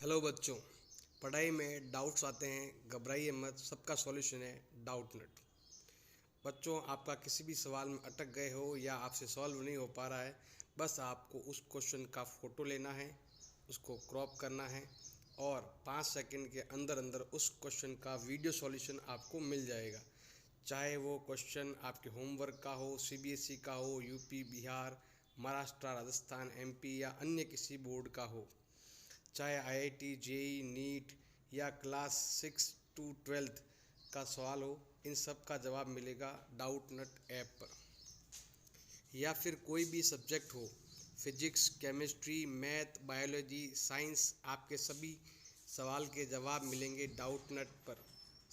Hello बच्चों, पढ़ाई में डाउट्स आते हैं, घबराइए मत। सबका सॉल्यूशन है डाउटनेट। बच्चों, आपका किसी भी सवाल में अटक गए हो या आपसे सॉल्व नहीं हो पा रहा है, बस आपको उस क्वेश्चन का फ़ोटो लेना है, उसको क्रॉप करना है और 5 सेकंड के अंदर अंदर उस क्वेश्चन का वीडियो सॉल्यूशन आपको मिल जाएगा। चाहे वो क्वेश्चन आपके होमवर्क का हो, सीबीएसई का हो, यूपी, बिहार, महाराष्ट्र, राजस्थान, एमपी या अन्य किसी बोर्ड का हो, चाहे आईआईटी, जेई, नीट या क्लास 6 टू 12 का सवाल हो, इन सब का जवाब मिलेगा डाउटनेट ऐप पर। या फिर कोई भी सब्जेक्ट हो, physics, chemistry, math, biology, science, आपके सभी सवाल के जवाब मिलेंगे डाउटनेट पर।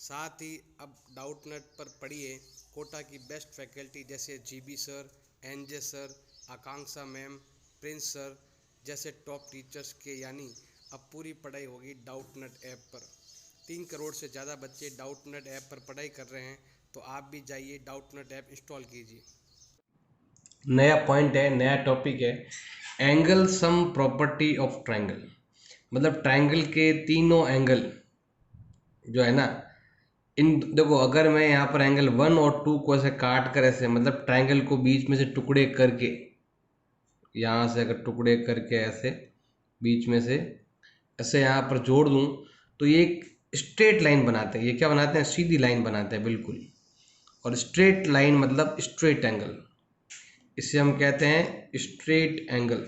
साथ ही अब डाउटनेट पर पढ़िए कोटा की बेस्ट फैकल्टी जैसे जीबी सर, एनजे सर, आकांक्षा मैम, प्रिंस सर जैसे टॉप टीचर्स के, यानी अब पूरी पढ़ाई होगी डाउटनेट ऐप पर। 3 करोड़ से ज़्यादा बच्चे डाउटनेट ऐप पर पढ़ाई कर रहे हैं, तो आप भी जाइए डाउटनेट ऐप इंस्टॉल कीजिए। नया पॉइंट है, नया टॉपिक है, angle sum property of triangle. मतलब ट्रायंगल के तीनों एंगल जो है ना, इन देखो, अगर मैं यहाँ पर एंगल 1 और 2 को ऐसे काट कर, ऐसे मतलब ट्रायंगल को बीच में से टुकड़े करके, यहाँ से अगर टुकड़े करके ऐसे बीच में से ऐसे यहाँ पर जोड़ दूँ, तो ये एक स्ट्रेट लाइन बनाते हैं। ये क्या बनाते हैं? सीधी लाइन बनाते हैं, बिल्कुल। और स्ट्रेट लाइन मतलब स्ट्रेट एंगल, इसे हम कहते हैं स्ट्रेट एंगल।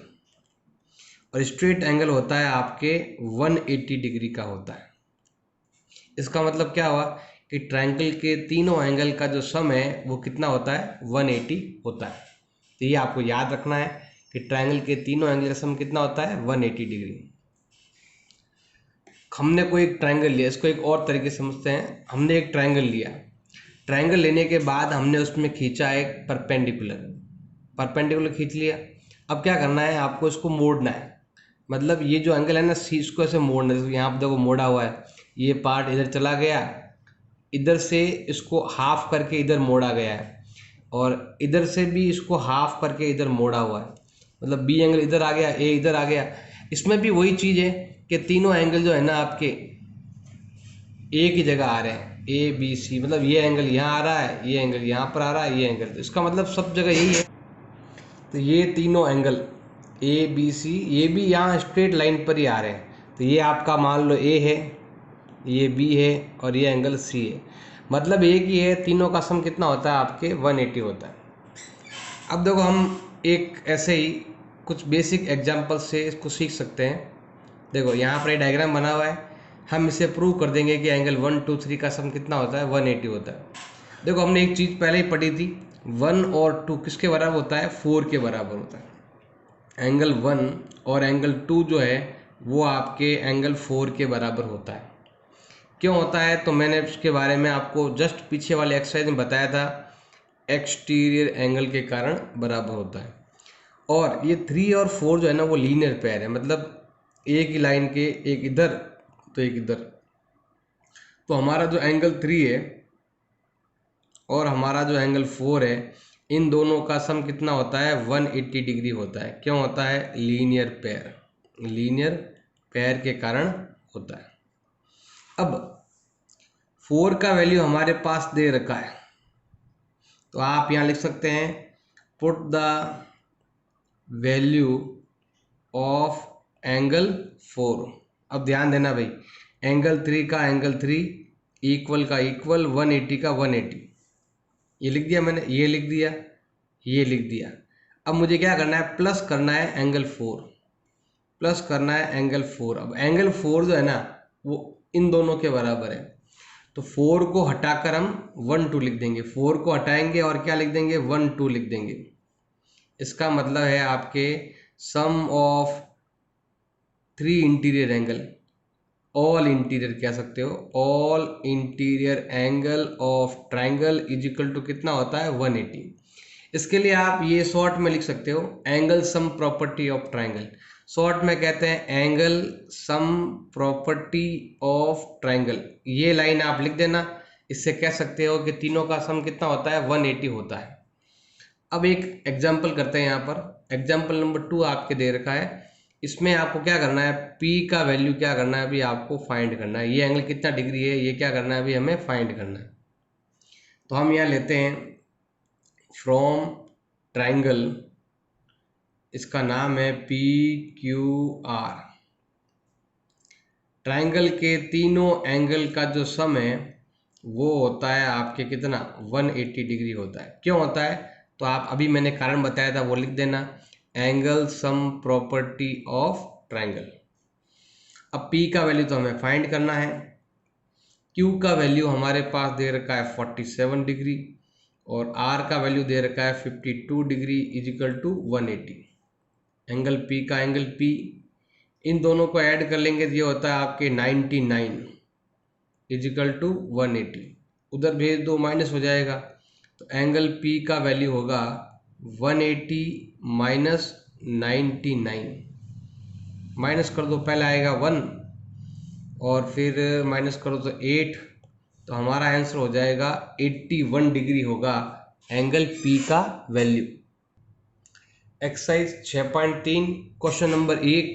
और स्ट्रेट एंगल होता है आपके 180 डिग्री का होता है। इसका मतलब क्या हुआ कि ट्रायंगल के तीनों एंगल का जो सम है वो कितना होता है? 180 होता है। तो ये आपको याद रखना है कि ट्रायंगल के तीनों एंगल का सम कितना होता है? 180 डिग्री। हमने कोई एक ट्रायंगल लिया, इसको एक और तरीके से समझते हैं। हमने एक ट्रायंगल लिया, ट्रायंगल लेने के बाद हमने उसमें खींचा एक परपेंडिकुलर, परपेंडिकुलर खींच लिया। अब क्या करना है? आपको इसको मोड़ना है। मतलब ये जो एंगल है ना, सी, इसको ऐसे मोड़ना है। यहाँ पर देखो मोड़ा हुआ है, ये पार्ट इधर चला गया, इधर से इसको हाफ करके इधर मोड़ा गया है, और इधर से भी इसको हाफ करके इधर मोड़ा हुआ है। मतलब बी एंगल इधर आ गया, ए इधर आ गया। इसमें भी वही चीज़ है कि तीनों एंगल जो है ना आपके एक ही जगह आ रहे हैं, ए बी सी। मतलब ये एंगल यहाँ आ रहा है, ये एंगल यहाँ पर आ रहा है, ये एंगल, तो इसका मतलब सब जगह यही है। तो ये तीनों एंगल ए बी सी, ये भी यहाँ स्ट्रेट लाइन पर ही आ रहे हैं। तो ये आपका मान लो ए है, ये बी है और ये एंगल सी है। मतलब एक ही है, तीनों का सम कितना होता है आपके? 180 होता है। अब देखो, हम एक ऐसे ही कुछ बेसिक एग्जाम्पल से इसको सीख सकते हैं। देखो यहाँ पर ये डायग्राम बना हुआ है, हम इसे प्रूव कर देंगे कि एंगल 1 2 3 का सम कितना होता है? 180 होता है। देखो, हमने एक चीज़ पहले ही पढ़ी थी, 1 और 2 किसके बराबर होता है? 4 के बराबर होता है। एंगल 1 और एंगल 2 जो है वो आपके एंगल 4 के बराबर होता है। क्यों होता है? तो मैंने उसके बारे में आपको जस्ट पीछे वाले एक्सरसाइज में बताया था, एक्सटीरियर एंगल के कारण बराबर होता है। और ये 3 और 4 जो है ना वो लीनियर पेयर है, मतलब एक ही लाइन के, एक इधर तो एक इधर। तो हमारा जो एंगल 3 है और हमारा जो एंगल 4 है, इन दोनों का सम कितना होता है? 180 डिग्री होता है। क्यों होता है? लीनियर पेयर, लीनियर पेयर के कारण होता है। अब 4 का वैल्यू हमारे पास दे रखा है, तो आप यहाँ लिख सकते हैं, put the value of angle 4। अब ध्यान देना भाई, एंगल 3 का एंगल 3, इक्वल का इक्वल, 180 का 180। ये लिख दिया मैंने, ये लिख दिया, ये लिख दिया। अब मुझे क्या करना है? प्लस करना है एंगल 4, प्लस करना है एंगल 4। अब एंगल 4 जो है ना वो इन दोनों के बराबर है, तो 4 को हटाकर हम 1 2 लिख देंगे। 4 को हटाएंगे और क्या लिख देंगे? 1 2 लिख देंगे। इसका मतलब है आपके sum of 3 interior angle, all interior कह सकते हो, all interior angle of triangle is equal to कितना होता है? 180। इसके लिए आप ये शॉर्ट में लिख सकते हो, angle sum property of triangle. Short में कहते हैं angle sum property of triangle. ये लाइन आप लिख देना, इससे कह सकते हो कि तीनों का सम कितना होता है? 180 होता है। अब एक एग्जाम्पल करते हैं। यहाँ पर एग्जाम्पल नंबर 2 आपके दे रखा है, इसमें आपको क्या करना है, P का वैल्यू क्या करना है अभी आपको फाइंड करना है। ये एंगल कितना डिग्री है ये क्या करना है अभी हमें फाइंड करना है। तो हम यहाँ लेते हैं फ्रॉम ट्राइंगल, इसका नाम है PQR। ट्राइंगल के तीनों एंगल का जो सम है वो होता है आपके कितना 180 डिग्री होता है। क्यों होता है, तो आप अभी मैंने कारण बताया था वो लिख देना, angle sum property of triangle. अब P का वैल्यू तो हमें फाइंड करना है, Q का वैल्यू हमारे पास दे रखा है 47 डिग्री और R का वैल्यू दे रखा है 52 degree equal to 180। Angle P का एंगल P, इन दोनों को ऐड कर लेंगे तो ये होता है आपके 99 इजिकल टू 180। उधर भेज दो माइनस हो जाएगा, तो एंगल P का वैल्यू होगा 180 माइनस 99। माइनस कर दो, पहले आएगा 1 और फिर माइनस करो तो 8, तो हमारा आंसर हो जाएगा 81 डिग्री होगा एंगल P का value. Exercise 6.3 question number 1,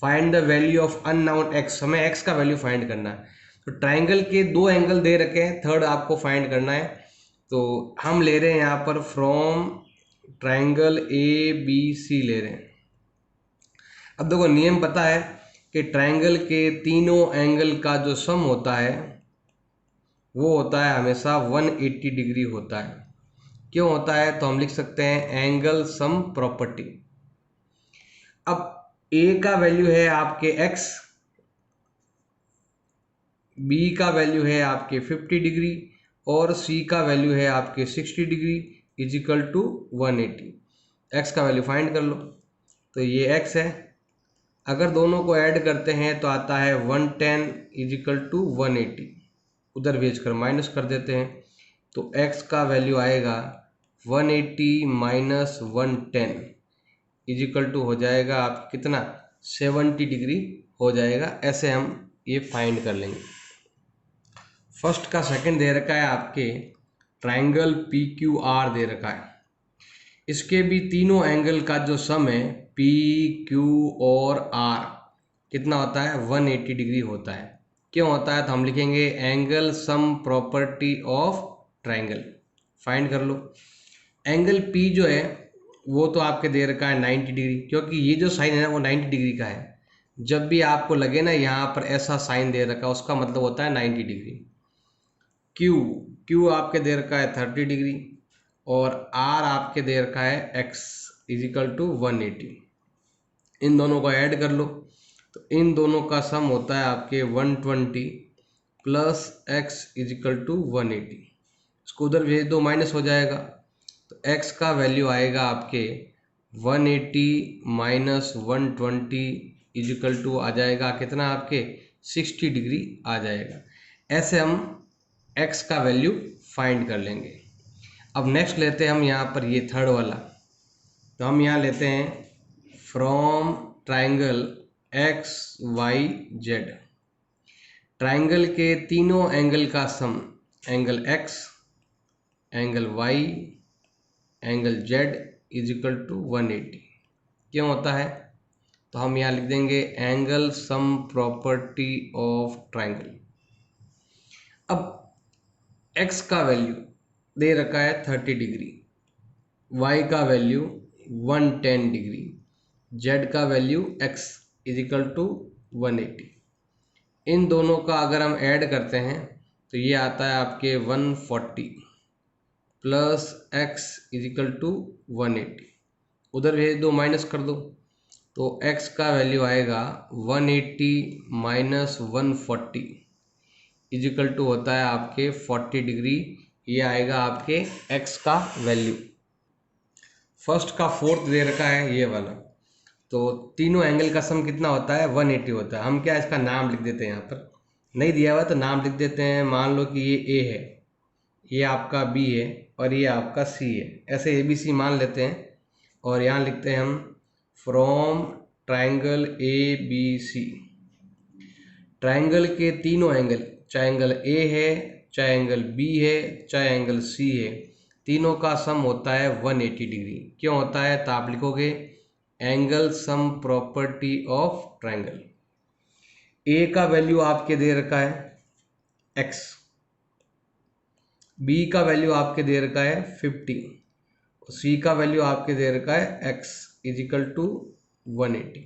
find the value of unknown x। हमें x का वैल्यू फाइंड करना है। तो ट्राइंगल के दो एंगल दे रखे हैं, थर्ड आपको फाइंड करना है। तो हम ले रहे हैं यहाँ पर फ्रॉम ट्राइंगल ABC ले रहे हैं। अब देखो नियम पता है कि ट्राइंगल के तीनों एंगल का जो सम होता है वो होता है हमेशा 180 डिग्री होता है। क्यों होता है, तो हम लिख सकते हैं एंगल सम प्रॉपर्टी। अब A का वैल्यू है आपके x, B का वैल्यू है आपके 50 डिग्री और C का वैल्यू है आपके 60 डिग्री इजिकल टू 180। x का वैल्यू फाइंड कर लो, तो ये x है। अगर दोनों को ऐड करते हैं तो आता है 110 इजिकल टू 180। उधर भेज कर माइनस कर देते हैं, तो x का वैल्यू आएगा 180 माइनस 110 इजिकल टू हो जाएगा आप कितना 70 डिग्री हो जाएगा। ऐसे हम ये फाइंड कर लेंगे। फर्स्ट का सेकंड दे रखा है आपके ट्राइंगल PQR दे रखा है। इसके भी तीनों एंगल का जो सम है P, Q और R कितना होता है 180 डिग्री होता है। क्यों होता है, तो हम लिखेंगे angle sum property of triangle. Find कर लो। एंगल P जो है वो तो आपके दे रखा है 90 डिग्री, क्योंकि ये जो साइन है ना वो 90 डिग्री का है। जब भी आपको लगे ना यहाँ पर ऐसा साइन दे रखा है उसका मतलब होता है 90 डिग्री। Q आपके दे रखा है 30 डिग्री और R आपके दे रखा है x इजिकल टू 180। इन दोनों को ऐड कर लो, तो इन दोनों का सम होता है आपके 120 प्लस x इजिकल टू 180। इसको उधर भेज दो माइनस हो जाएगा, तो x का वैल्यू आएगा आपके 180 माइनस 120 इजिकल टू आ जाएगा कितना आपके 60 डिग्री आ जाएगा। ऐसे हम x का वैल्यू फाइंड कर लेंगे। अब नेक्स्ट लेते हैं हम यहाँ पर ये थर्ड वाला। तो हम यहाँ लेते हैं फ्रॉम ट्राइंगल XYZ। ट्राइंगल के तीनों एंगल का sum, angle X, angle Y, angle Z equal to 180। क्यों होता है, तो हम यहाँ लिख देंगे angle sum property of triangle. अब x का वैल्यू दे रखा है 30 डिग्री, y का वैल्यू 110 डिग्री, z का वैल्यू x इजिकल टू 180। इन दोनों का अगर हम ऐड करते हैं तो ये आता है आपके 140 प्लस x इजिकल टू 180। उधर भेज दो माइनस कर दो, तो x का वैल्यू आएगा 180 माइनस 140 इजिकल टू होता है आपके 40 डिग्री। ये आएगा आपके x का वैल्यू। फर्स्ट का फोर्थ दे रखा है ये वाला, तो तीनों एंगल का सम कितना होता है 180 होता है। हम क्या इसका नाम लिख देते हैं, यहाँ पर नहीं दिया हुआ तो नाम लिख देते हैं। मान लो कि ये A है, ये आपका B है और ये आपका C है, ऐसे ABC मान लेते हैं। और यहाँ लिखते हैं हम फ्रॉम ट्राइंगल ABC। ट्राइंगल के तीनों एंगल, चाहे एंगल A है, चाहे एंगल B है, चाहे एंगल C है, तीनों का सम होता है 180 डिग्री। क्यों होता है, तो आप लिखोगे angle sum property of triangle. A का वैल्यू आपके दे रखा है x, बी का वैल्यू आपके दे रखा है 50, सी का वैल्यू आपके दे रखा है x इजिकल टू 180।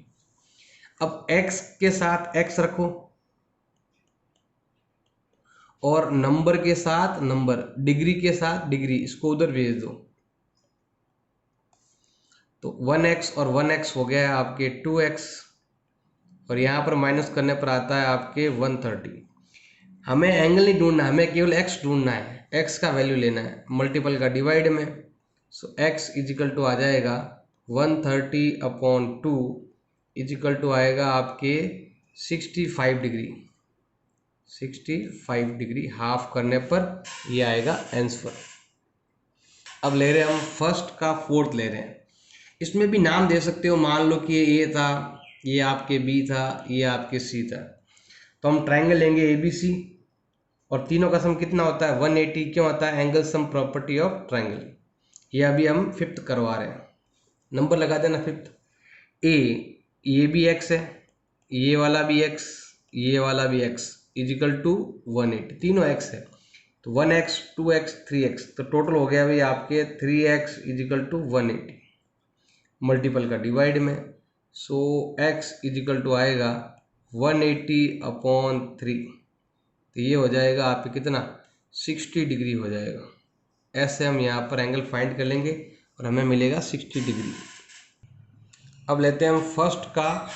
अब x के साथ x रखो और नंबर के साथ नंबर, डिग्री के साथ डिग्री, इसको उधर भेज दो। तो 1x और 1x हो गया है आपके 2x, और यहाँ पर माइनस करने पर आता है आपके 130। हमें एंगल नहीं ढूंढना, हमें केवल x ढूंढना है, x का वैल्यू लेना है मल्टीपल का डिवाइड में। सो x इजिकल टू आ जाएगा 130/2 इजिकल टू आएगा आपके 65 डिग्री। 65 डिग्री हाफ करने पर ये आएगा आंसर। अब ले रहे हैं हम फर्स्ट का फोर्थ ले रहे हैं। इसमें भी नाम दे सकते हो, मान लो कि ये A था, ये आपके B था, ये आपके C था। तो हम ट्रायंगल लेंगे ABC और तीनों का सम कितना होता है 180। क्यों होता है? Angle sum property of triangle. ये अभी हम फिफ्थ करवा रहे हैं, नंबर लगा देना फिफ्थ। ये भी x है, ये वाला भी x, ये वाला भी x इजिकल टू 180, तीनों x है। तो 1x 2x 3x, तो टोटल हो गया भाई आपके 3x इजिकल टू 180 मल्टीपल का डिवाइड में। सो x इजिकल टू आएगा 180/3, तो ये हो जाएगा आपके कितना 60 डिग्री हो जाएगा। ऐसे हम यहाँ पर एंगल फाइंड कर लेंगे और हमें मिलेगा 60 डिग्री। अब लेते हैं हम फर्स्ट का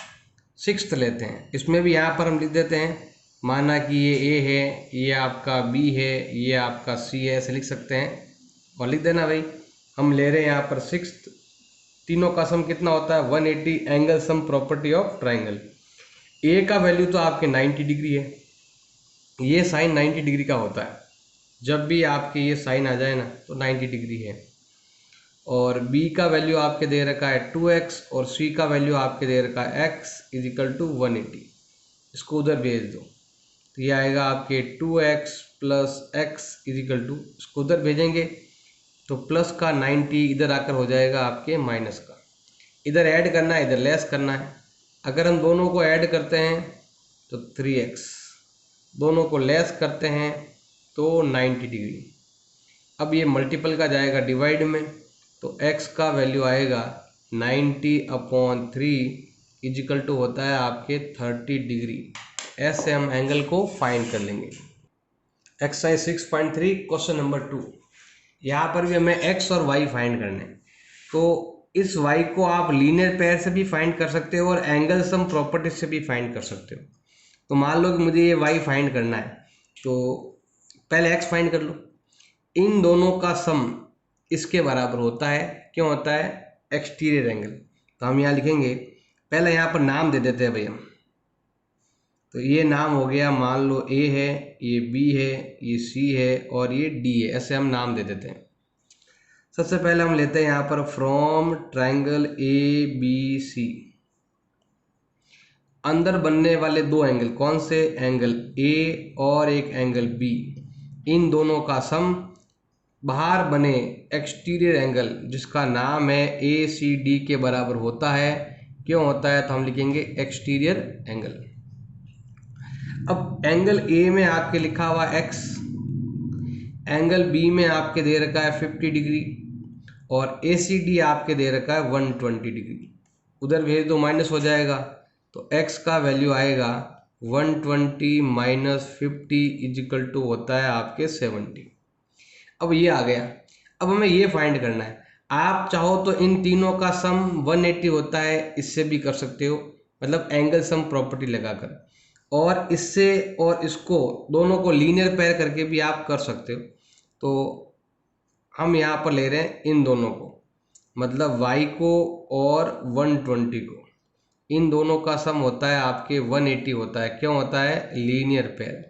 सिक्स्थ लेते हैं। इसमें भी यहाँ पर हम लिख देते हैं, माना कि ये A है, ये आपका B है, ये आपका C है, ऐसे लिख सकते हैं और लिख देना भाई। हम ले रहे हैं यहाँ पर सिक्स्थ, तीनों का सम कितना होता है 180, angle sum property of triangle. A का वैल्यू तो आपके 90 डिग्री है, ये साइन 90 डिग्री का होता है, जब भी आपके ये साइन आ जाए ना तो 90 डिग्री है। और B का वैल्यू आपके दे रखा है 2x और C का वैल्यू आपके दे रखा है x इजिकल टू 180, इसको उधर भेज दो। तो ये आएगा आपके 2x plus x equal to, इसको उधर भेजेंगे तो प्लस का 90 इधर आकर हो जाएगा आपके माइनस का। इधर ऐड करना है, इधर लेस करना है। अगर हम दोनों को ऐड करते हैं तो 3x, दोनों को लेस करते हैं तो 90 डिग्री। अब ये मल्टीपल का जाएगा डिवाइड में, तो x का वैल्यू आएगा 90/3 इजिकल टू होता है आपके 30 डिग्री। ऐसे हम एंगल को फाइंड कर लेंगे। Exercise 6.3 question number 2। यहाँ पर भी हमें x और y फाइंड करने हैं। तो इस y को आप लीनियर पेयर से भी फाइंड कर सकते हो और एंगल सम प्रॉपर्टी से भी फाइंड कर सकते हो। तो मान लो कि मुझे ये y फाइंड करना है, तो पहले x फाइंड कर लो। इन दोनों का सम इसके बराबर होता है। क्यों होता है? Exterior angle. तो हम यहाँ लिखेंगे, पहले यहाँ पर नाम दे देते हैं भैया। तो ये नाम हो गया, मान लो A है, ये B है, ये C है और ये D है, ऐसे हम नाम दे देते हैं। सबसे पहले हम लेते हैं यहाँ पर फ्रॉम ट्रायंगल ABC, अंदर बनने वाले दो एंगल, कौन से? एंगल A और एक एंगल B, इन दोनों का सम बाहर बने एक्सटीरियर एंगल जिसका नाम है ACD के बराबर होता है। क्यों होता है? तो हम लिखेंगे एक्सटीरियर एंगल। अब एंगल A में आपके लिखा हुआ x, एंगल B में आपके दे रखा है 50 डिग्री और ACD आपके दे रखा है 120 डिग्री। उधर भेज दो, माइनस हो जाएगा, तो x का वैल्यू आएगा 120 माइनस 50 इजिकल टू होता है आपके 70। अब ये आ गया। अब हमें ये फाइंड करना है। आप चाहो तो इन तीनों का सम 180 होता है, इससे भी कर सकते हो, मतलब एंगल सम प्रॉपर्टी लगाकर, और इससे और इसको दोनों को लीनियर पेयर करके भी आप कर सकते हो। तो हम यहाँ पर ले रहे हैं इन दोनों को, मतलब y को और 120 को, इन दोनों का सम होता है आपके 180 होता है। क्यों होता है? Linear pair.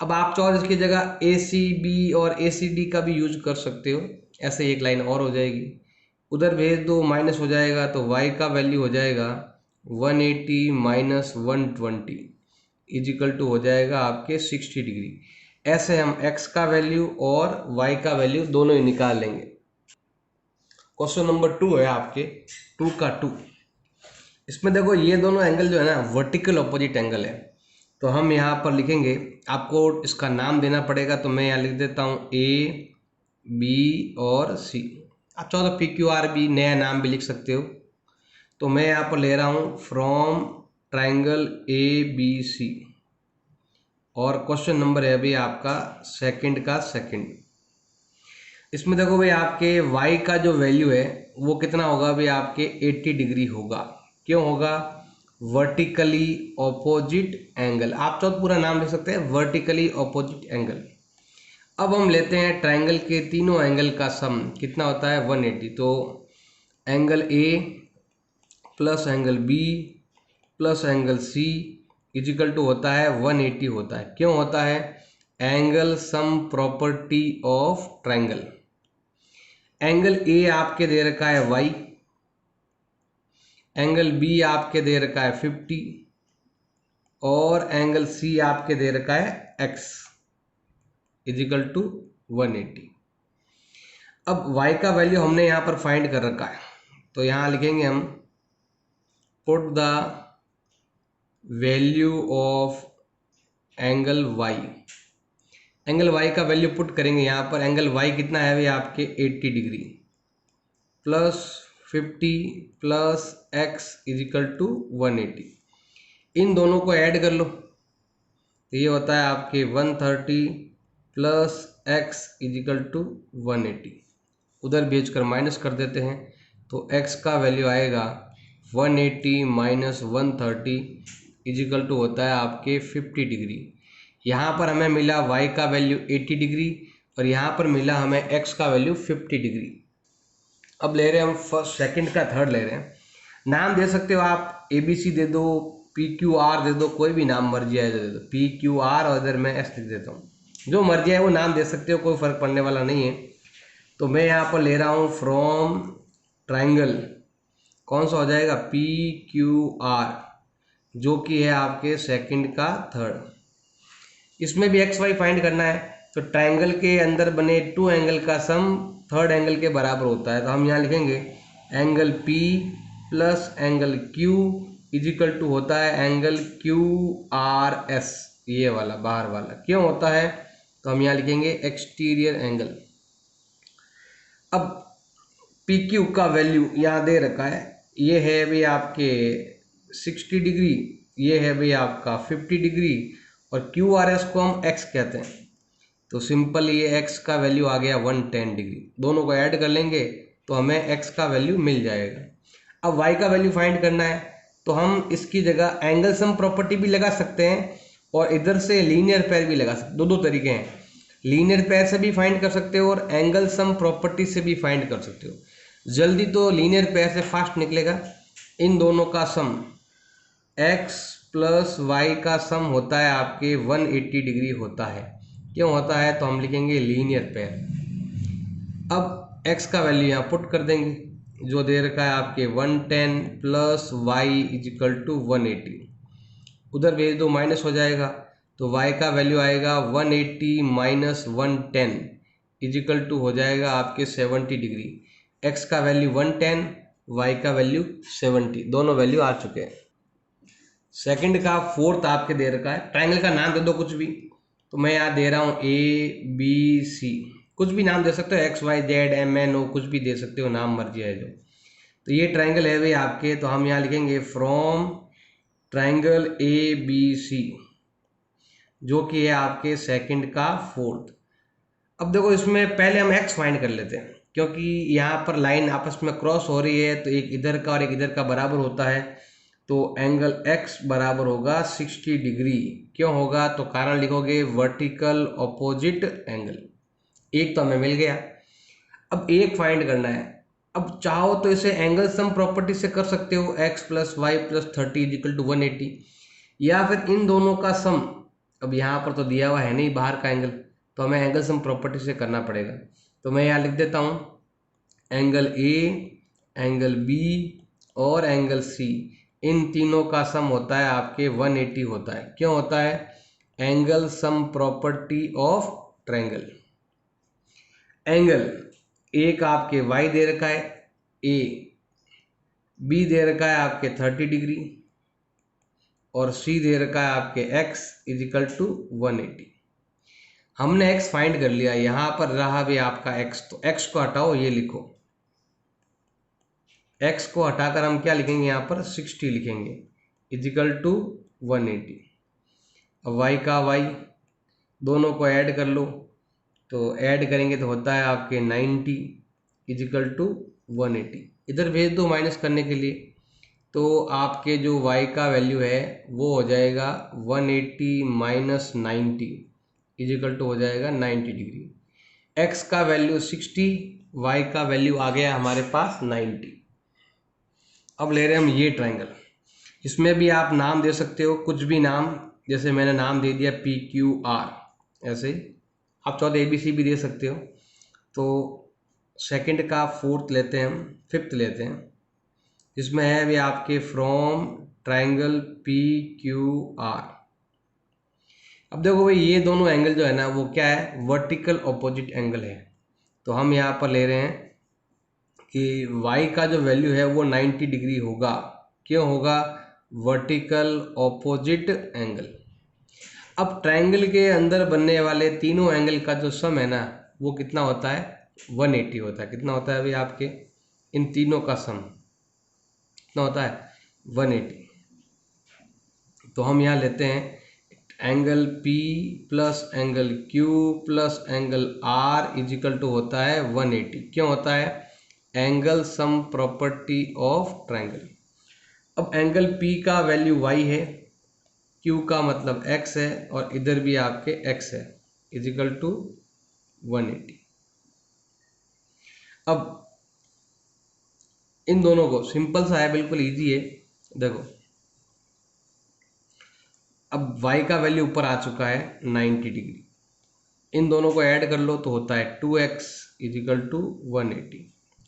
अब आप चाहो इसकी जगह ACB और ACD का भी यूज कर सकते हो, ऐसे एक लाइन और हो जाएगी, उधर भेज दो, माइनस हो जाएगा, तो y का वैल्यू हो जाएगा 180 माइनस 120 इजिकल टू हो जाएगा आपके 60 डिग्री। ऐसे हम x का वैल्यू और y का वैल्यू दोनों ही निकाल लेंगे। क्वेश्चन नंबर 2 है आपके 2 का 2। इसमें देखो ये दोनों एंगल जो है ना वर्टिकल ऑपोजिट एंगल है, तो हम यहाँ पर लिखेंगे, आपको इसका नाम देना पड़ेगा, तो मैं यहाँ लिख देता हूँ ए बी और सी। आप चाहो तो पी क्यू आर भी नया नाम भी लिख सकते हो। तो मैं यहाँ पर ले रहा हूँ from triangle A B C, और क्वेश्चन नंबर है अभी आपका सेकंड का सेकंड। इसमें देखो भाई आपके y का जो वैल्यू है वो कितना होगा भाई, आपके 80 डिग्री होगा। क्यों होगा? वर्टिकली ऑपोजिट एंगल, आप चाहो तो पूरा नाम लिख सकते हैं, वर्टिकली ऑपोजिट एंगल। अब हम लेते हैं ट्राइंगल के तीनों एंगल का सम कितना होता है 180। तो angle A plus angle B plus angle C equal to होता है 180 होता है। क्यों होता है? Angle sum property of triangle. Angle A आपके दे रखा है y, एंगल बी आपके दे रखा है 50 और एंगल सी आपके दे रखा है x इजिकल टू 180। अब y का वैल्यू हमने यहाँ पर फाइंड कर रखा है, तो यहाँ लिखेंगे हम put the value of angle y। Angle y का वैल्यू पुट करेंगे यहाँ पर। एंगल y कितना है भाई आपके 80 degree plus 50 plus x equal to 180। इन दोनों को ऐड कर लो, तो ये होता है आपके 130 प्लस x इजिकल टू 180। उधर भेज कर माइनस कर देते हैं, तो x का वैल्यू आएगा 180 माइनस 130 इजिकल टू होता है आपके 50 डिग्री। यहाँ पर हमें मिला y का वैल्यू 80 डिग्री और यहाँ पर मिला हमें x का वैल्यू 50 डिग्री। अब ले रहे हैं हम फर्स्ट सेकंड का थर्ड ले रहे हैं। नाम दे सकते हो आप, ए बी सी दे दो, पी क्यू आर दे दो, कोई भी नाम मर्जी आए दे दो, पी क्यू आर और इधर मैं एस लिख देता हूँ। जो मर्जी है वो नाम दे सकते हो, कोई फर्क पड़ने वाला नहीं है। तो मैं यहाँ पर ले रहा हूँ फ्रॉम ट्राइंगल, कौन सा हो जाएगा पी क्यू आर, जो कि है आपके सेकंड का थर्ड। इसमें भी एक्स वाई फाइंड करना है, तो ट्राइंगल के अंदर बने टू एंगल का सम थर्ड एंगल के बराबर होता है। तो हम यहाँ लिखेंगे angle P plus angle Q equal to होता है एंगल QRS, ये वाला बाहर वाला। क्यों होता है? तो हम यहाँ लिखेंगे एक्सटीरियर एंगल। अब PQ का वैल्यू यहाँ दे रखा है, ये है भाई आपके 60 डिग्री, ये है भाई आपका 50 डिग्री और QRS को हम X कहते हैं। तो सिंपल ये x का वैल्यू आ गया 110 डिग्री। दोनों को ऐड कर लेंगे तो हमें x का वैल्यू मिल जाएगा। अब y का वैल्यू फाइंड करना है, तो हम इसकी जगह एंगल सम प्रॉपर्टी भी लगा सकते हैं और इधर से लीनियर पेयर भी लगा सकते। दो तरीके हैं, लीनियर पेयर से भी फाइंड कर सकते हो और एंगल सम प्रॉपर्टी से भी फाइंड कर सकते हो। जल्दी तो लीनियर पेयर से फास्ट निकलेगा। इन दोनों का सम x प्लस वाई का सम होता है आपके 180 डिग्री होता है। क्यों होता है? तो हम लिखेंगे लीनियर पेयर। अब x का वैल्यू यहाँ पुट कर देंगे, जो दे रखा है आपके 110 प्लस वाई इजिकल टू 180। उधर भेज दो, माइनस हो जाएगा, तो y का वैल्यू आएगा 180 माइनस 110 इजिकल टू हो जाएगा आपके 70 डिग्री। x का वैल्यू 110, y का वैल्यू 70, दोनों वैल्यू आ चुके हैं। सेकंड का फोर्थ आपके दे रखा है, ट्राइंगल का नाम दे दो कुछ भी, तो मैं यहाँ दे रहा हूँ ए बी सी, कुछ भी नाम दे सकते हो, X Y Z M N O, कुछ भी दे सकते हो, नाम मर्जी है जो। तो ये ट्राइंगल है भाई आपके, तो हम यहाँ लिखेंगे from triangle A B C, जो कि है आपके सेकंड का फोर्थ। अब देखो इसमें पहले हम एक्स फाइंड कर लेते हैं, क्योंकि यहाँ पर लाइन आपस में क्रॉस हो रही है, तो एक इधर का और एक इधर का बराबर होता है। तो एंगल x बराबर होगा 60 डिग्री। क्यों होगा? तो कारण लिखोगे वर्टिकल ऑपोजिट एंगल। एक तो हमें मिल गया, अब एक फाइंड करना है। अब चाहो तो इसे एंगल सम प्रॉपर्टी से कर सकते हो, x plus Y plus 30 equal to 180, या फिर इन दोनों का सम। अब यहाँ पर तो दिया हुआ है नहीं बाहर का एंगल, तो हमें एंगल सम प्रॉपर्टी से करना पड़ेगा। तो मैं यहाँ लिख देता हूँ एंगल ए, एंगल बी और एंगल सी, इन तीनों का सम होता है आपके 180 होता है। क्यों होता है? Angle sum property of triangle. Angle एक आपके y दे रखा है, ए बी दे रखा है आपके 30 डिग्री और सी दे रखा है आपके x इजिकल टू 180। हमने x फाइंड कर लिया, यहाँ पर रहा भी आपका x, तो x को हटाओ, ये लिखो, x को हटाकर हम क्या लिखेंगे यहाँ पर 60 लिखेंगे इजिकल टू 180। अब y का y, दोनों को ऐड कर लो, तो ऐड करेंगे तो होता है आपके 90 इजिकल टू 180। इधर भेज दो माइनस करने के लिए, तो आपके जो y का वैल्यू है वो हो जाएगा 180 माइनस 90 इजिकल टू हो जाएगा 90 डिग्री। x का वैल्यू 60, y का वैल्यू आ गया हमारे पास 90। अब ले रहे हैं हम ये ट्रायंगल, इसमें भी आप नाम दे सकते हो, कुछ भी नाम, जैसे मैंने नाम दे दिया PQR, ऐसे आप चौथे ABC भी दे सकते हो। तो सेकंड का फोर्थ लेते हैं हम, फिफ्थ लेते हैं, इसमें है भी आपके फ्रॉम ट्रायंगल PQR। अब देखो भाई, ये दोनों एंगल जो है ना वो क्या है, वर्टिकल ऑपोजिट एंगल है। तो हम यहाँ पर ले रहे हैं कि y का जो वैल्यू है वो 90 डिग्री होगा। क्यों होगा? Vertical opposite angle. अब ट्रायंगल के अंदर बनने वाले तीनों एंगल का जो सम है ना वो कितना होता है, 180 होता है। कितना होता है अभी आपके इन तीनों का सम कितना होता है, 180। तो हम यहाँ लेते हैं angle P plus angle Q plus angle R equal to होता है 180। क्यों होता है? Angle sum property of triangle. अब एंगल P का वैल्यू y है, Q का मतलब x है और इधर भी आपके x है इजिकल टू 180। अब इन दोनों को, सिंपल सा है, बिल्कुल इजी है। देखो अब y का वैल्यू ऊपर आ चुका है 90 डिग्री, इन दोनों को ऐड कर लो तो होता है 2x इजिकल टू 180।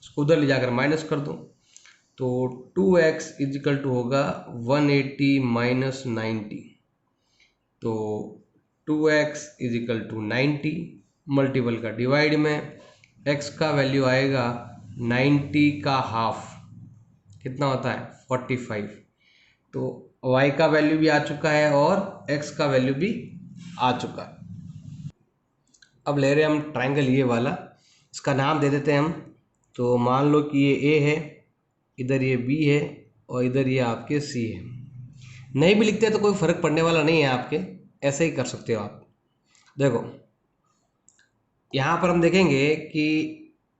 इसको उधर ले जाकर माइनस कर दो, तो 2x इजिकल टू होगा 180 माइनस 90। तो 2x इजिकल टू 90 मल्टीपल का डिवाइड में x का वैल्यू आएगा 90 का हाफ, कितना होता है 45। तो y का वैल्यू भी आ चुका है और x का वैल्यू भी आ चुका है। अब ले रहे हैं हम ट्रायंगल ये वाला, इसका नाम दे देते हैं हम। तो मान लो कि ये A है, इधर ये B है और इधर ये आपके C है। नहीं भी लिखते तो कोई फर्क पड़ने वाला नहीं है, आपके ऐसे ही कर सकते हो आप। देखो यहाँ पर हम देखेंगे कि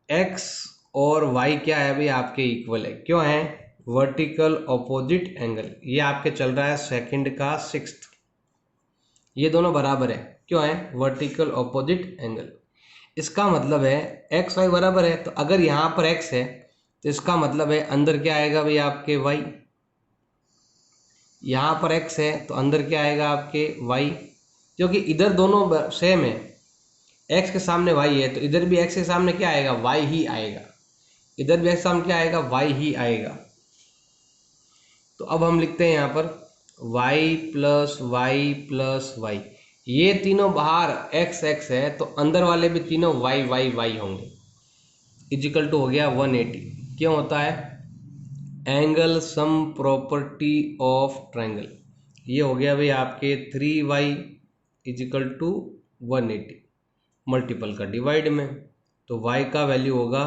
x और y क्या है भाई, आपके इक्वल है। क्यों है? Vertical opposite angle. ये आपके चल रहा है सेकंड का सिक्स्थ, ये दोनों बराबर है। क्यों है? Vertical opposite angle. इसका मतलब है एक्स वाई बराबर है, तो अगर यहाँ पर x है तो इसका मतलब है अंदर क्या आएगा भाई आपके y। यहाँ पर x है तो अंदर क्या आएगा आपके y, क्योंकि इधर दोनों सेम है, x के सामने y है तो इधर भी x के सामने क्या आएगा, y ही आएगा। इधर भी x के सामने क्या आएगा, y ही आएगा। तो अब हम लिखते हैं यहाँ पर y plus Y plus Y, ये तीनों बाहर x x है तो अंदर वाले भी तीनों y y y होंगे इजिकल टू हो गया 180। क्यों होता है? Angle sum property of triangle. ये हो गया भाई आपके 3y इजिकल टू 180 मल्टीपल का डिवाइड में, तो y का वैल्यू होगा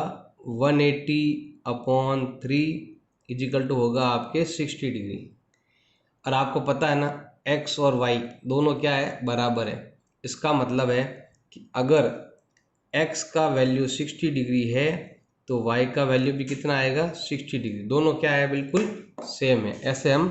180 अपॉन 3 इजिकल टू होगा आपके 60 डिग्री। और आपको पता है ना x और y दोनों क्या है, बराबर है। इसका मतलब है कि अगर x का वैल्यू 60 डिग्री है तो y का वैल्यू भी कितना आएगा, 60 डिग्री। दोनों क्या है, बिल्कुल सेम है। ऐसे हम